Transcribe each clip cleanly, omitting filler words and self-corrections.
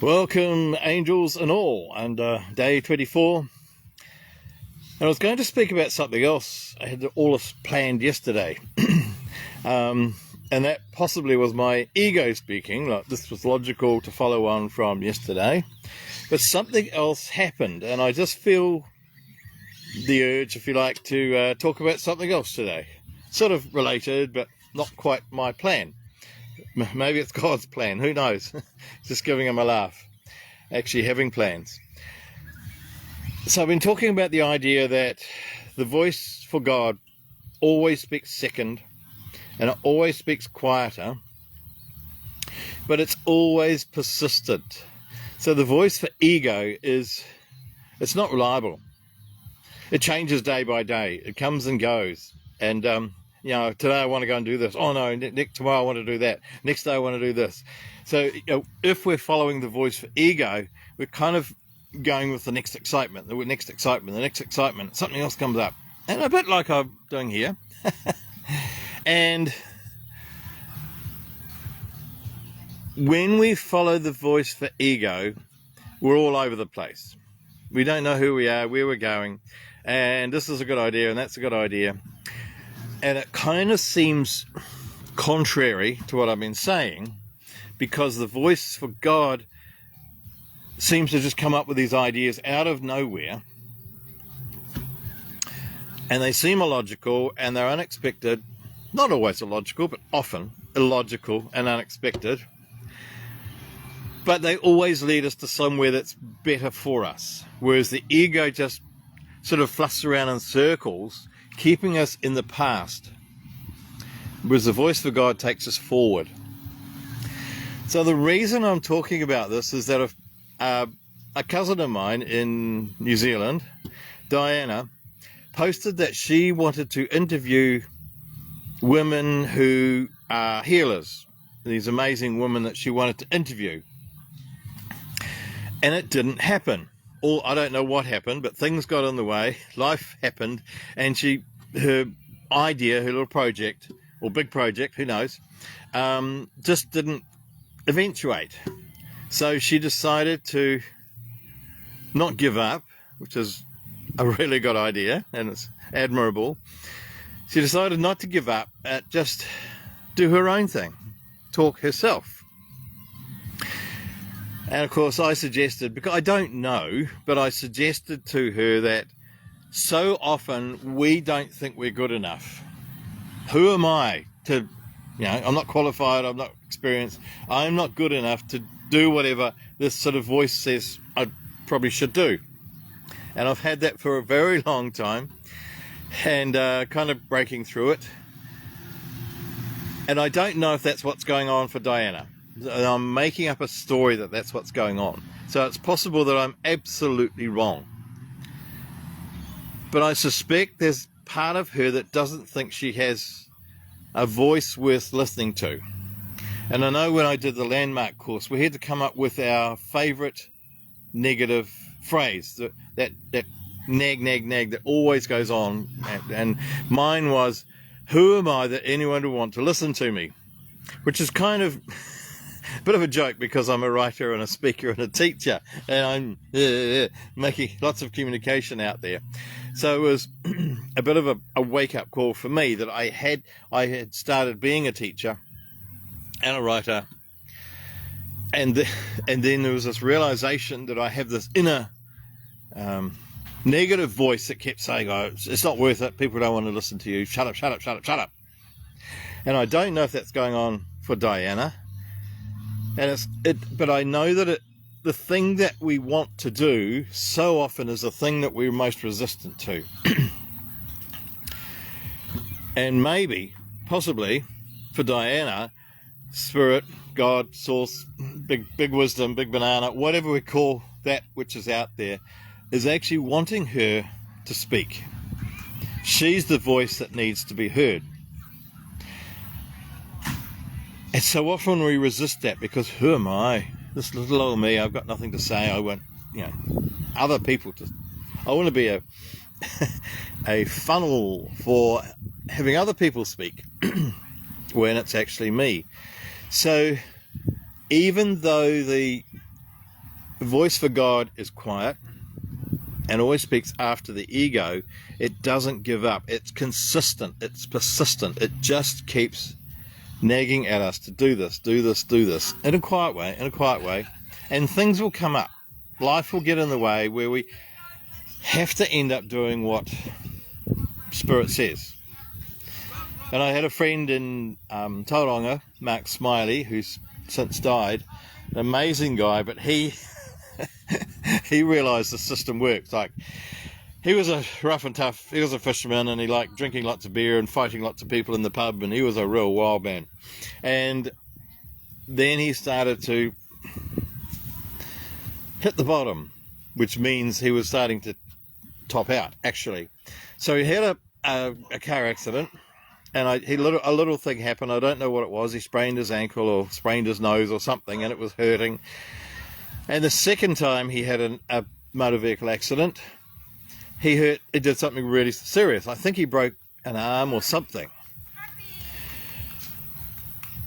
Welcome, angels and all, and day 24. And I was going to speak about something else. I had all this planned yesterday, and that possibly was my ego speaking. Like, this was logical to follow on from yesterday, but something else happened, and I just feel the urge, if you like, to talk about something else today. Sort of related, but not quite my plan. Maybe it's God's plan, who knows? Just giving him a laugh, actually having plans. So I've been talking about the idea that the voice for God always speaks second, and it always speaks quieter, but it's always persistent. So the voice for ego it's not reliable. It changes day by day. It comes and goes. And today I want to go and do this. Oh no, tomorrow I want to do that. Next day I want to do this. So if we're following the voice for ego, we're kind of going with the next excitement, the next excitement. Something else comes up. And a bit like I'm doing here. And when we follow the voice for ego, we're all over the place. We don't know who we are, where we're going. And this is a good idea, and that's a good idea. And it kind of seems contrary to what I've been saying, because the voice for God seems to just come up with these ideas out of nowhere. And they seem illogical, and they're unexpected. Not always illogical, but often illogical and unexpected. But they always lead us to somewhere that's better for us. Whereas the ego just sort of fluffs around in circles, keeping us in the past, whereas the voice for God takes us forward. So the reason I'm talking about this is that a cousin of mine in New Zealand, Diana, posted that she wanted to interview women who are healers, these amazing women that she wanted to interview. And it didn't happen. I don't know what happened, but things got in the way, life happened, and her idea, her little project, or big project, who knows, just didn't eventuate. So she decided to not give up, which is a really good idea, and it's admirable. She decided not to give up, just do her own thing, talk herself. And of course I suggested, because I don't know, but I suggested to her that so often we don't think we're good enough. Who am I to, I'm not qualified, I'm not experienced, I'm not good enough to do whatever this sort of voice says I probably should do. And I've had that for a very long time, and kind of breaking through it. And I don't know if that's what's going on for Diana. I'm making up a story that that's what's going on. So it's possible that I'm absolutely wrong. But I suspect there's part of her that doesn't think she has a voice worth listening to. And I know when I did the landmark course, we had to come up with our favorite negative phrase, that nag that always goes on. And mine was, who am I that anyone would want to listen to me? Which is kind of a bit of a joke, because I'm a writer and a speaker and a teacher, and I'm making lots of communication out there. So it was a bit of a wake-up call for me that I had started being a teacher and a writer, and then there was this realization that I have this inner negative voice that kept saying, oh, it's not worth it, people don't want to listen to you, shut up. And I don't know if that's going on for Diana. But I know that the thing that we want to do so often is the thing that we're most resistant to. And maybe, possibly, for Diana, Spirit, God, Source, big wisdom, big banana, whatever we call that which is out there, is actually wanting her to speak. She's the voice that needs to be heard. And so often we resist that, because who am I? This little old me, I've got nothing to say. I want, other people to. I want to be a funnel for having other people speak when it's actually me. So even though the voice for God is quiet and always speaks after the ego. It doesn't give up. It's consistent. It's persistent. It just keeps nagging at us to do this, do this, do this, in a quiet way, and things will come up. Life will get in the way where we have to end up doing what Spirit says. And I had a friend in Tauranga, Mark Smiley, who's since died, an amazing guy, but he he realised the system works. Like, he was a rough and tough, he was a fisherman, and he liked drinking lots of beer and fighting lots of people in the pub, and he was a real wild man. And then he started to hit the bottom, which means he was starting to top out, actually. So he had a car accident, and a little thing happened. I don't know what it was. He sprained his ankle or sprained his nose or something, and it was hurting. And the second time he had a motor vehicle accident, he did something really serious. I think he broke an arm or something.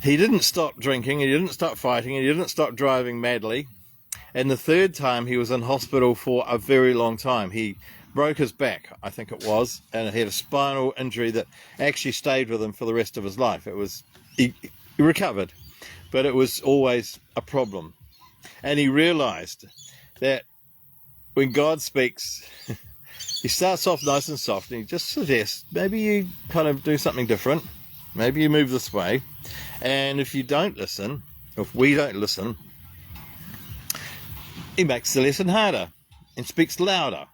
He didn't stop drinking, he didn't stop fighting, he didn't stop driving madly. And the third time he was in hospital for a very long time. He broke his back, I think it was, and he had a spinal injury that actually stayed with him for the rest of his life. He recovered, but it was always a problem. And he realized that when God speaks, he starts off nice and soft, and he just suggests, maybe you kind of do something different. Maybe you move this way. And if you don't listen, if we don't listen, he makes the lesson harder and speaks louder.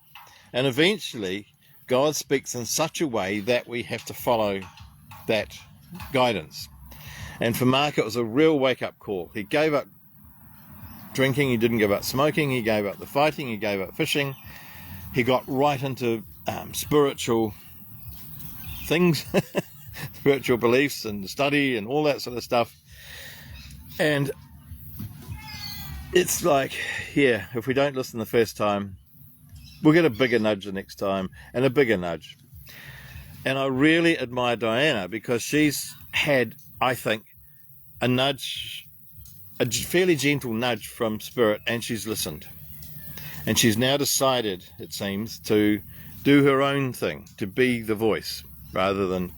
And eventually, God speaks in such a way that we have to follow that guidance. And for Mark, it was a real wake-up call. He gave up drinking, he didn't give up smoking, he gave up the fighting, he gave up fishing. He got right into spiritual things, spiritual beliefs and study and all that sort of stuff. And it's like, yeah, if we don't listen the first time, we'll get a bigger nudge the next time, and a bigger nudge. And I really admire Diana, because she's had, I think, a nudge, a fairly gentle nudge from Spirit, and she's listened. And she's now decided, it seems, to do her own thing, to be the voice, rather than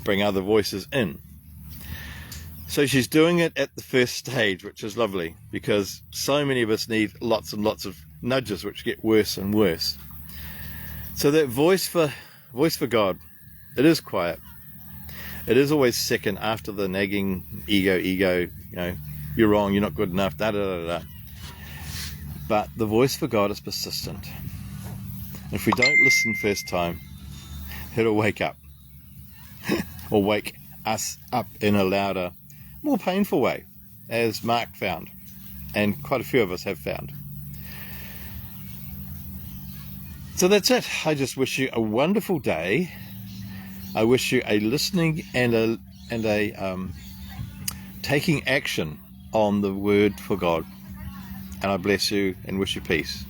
bring other voices in. So she's doing it at the first stage, which is lovely, because so many of us need lots and lots of nudges, which get worse and worse. So that voice for God, it is quiet. It is always second after the nagging ego, you know, you're wrong, you're not good enough, da da da da. But the voice for God is persistent. If we don't listen first time, it'll wake up, or wake us up in a louder, more painful way, as Mark found, and quite a few of us have found. So that's it. I just wish you a wonderful day. I wish you a listening and a taking action on the word for God. And I bless you and wish you peace.